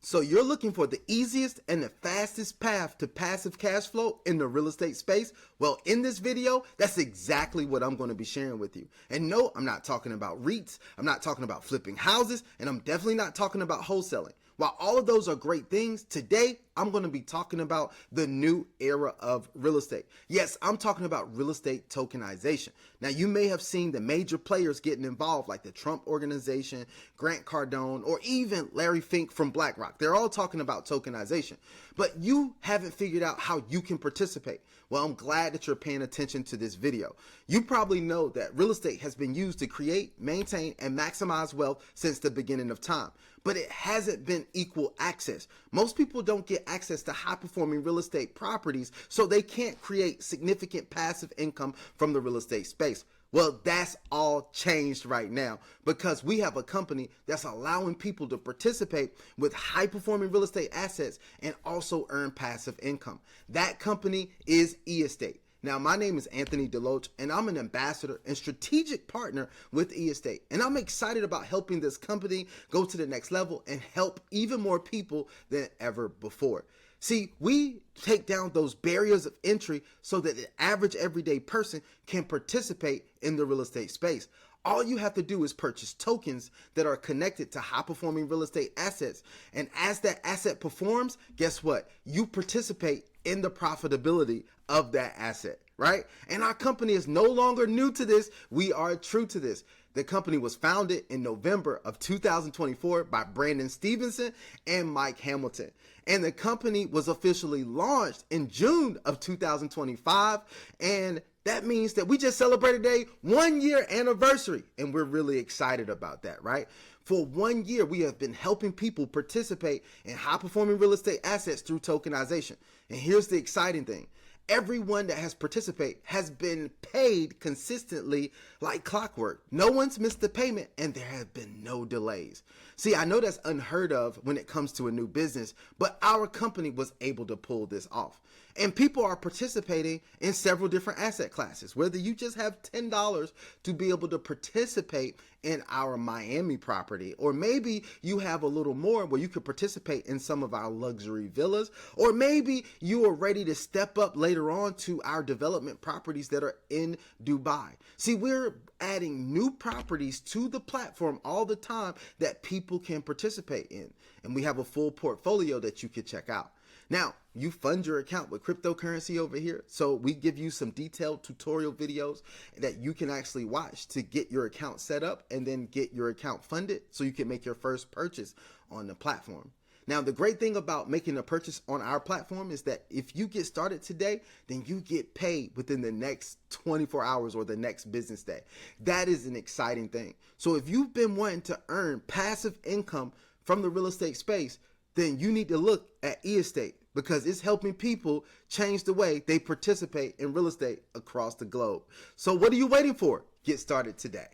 So you're looking for the easiest and the fastest path to passive cash flow in the real estate space? Well, in this video, that's exactly what I'm going to be sharing with you. And no, I'm not talking about REITs, I'm not talking about flipping houses, and I'm definitely not talking about wholesaling. While all of those are great things, today I'm going to be talking about the new era of real estate. Yes, I'm talking about real estate tokenization. Now, you may have seen the major players getting involved, like the Trump Organization, Grant Cardone, or even Larry Fink from BlackRock. They're all talking about tokenization, but you haven't figured out how you can participate. Well, I'm glad that you're paying attention to this video. You probably know that real estate has been used to create, maintain, and maximize wealth since the beginning of time, but it hasn't been equal access. Most people don't get access to high-performing real estate properties, so they can't create significant passive income from the real estate space. Well, that's all changed right now because we have a company that's allowing people to participate with high-performing real estate assets and also earn passive income. That company is eEstate. Now, my name is Anthony DeLoatch, and I'm an ambassador and strategic partner with eEstate. And I'm excited about helping this company go to the next level and help even more people than ever before. See, we take down those barriers of entry so that the average everyday person can participate in the real estate space. All you have to do is purchase tokens that are connected to high-performing real estate assets. And as that asset performs, guess what? You participate in the profitability of that asset, right? And our company is no longer new to this. We are true to this. The company was founded in November of 2024 by Brandon Stevenson and Mike Hamilton. And the company was officially launched in June of 2025. And that means that we just celebrated a 1-year anniversary, and we're really excited about that, right? For 1 year, we have been helping people participate in high-performing real estate assets through tokenization. And here's the exciting thing. Everyone that has participated has been paid consistently like clockwork. No one's missed the payment, and there have been no delays. See, I know that's unheard of when it comes to a new business, but our company was able to pull this off. And people are participating in several different asset classes, whether you just have $10 to be able to participate in our Miami property, or maybe you have a little more where you could participate in some of our luxury villas, or maybe you are ready to step up later on to our development properties that are in Dubai. See, we're adding new properties to the platform all the time that people can participate in, and we have a full portfolio that you can check out. Now, you fund your account with cryptocurrency over here, so we give you some detailed tutorial videos that you can actually watch to get your account set up and then get your account funded so you can make your first purchase on the platform. Now, the great thing about making a purchase on our platform is that if you get started today, then you get paid within the next 24 hours or the next business day. That is an exciting thing. So if you've been wanting to earn passive income from the real estate space, then you need to look at eEstate because it's helping people change the way they participate in real estate across the globe. So what are you waiting for? Get started today.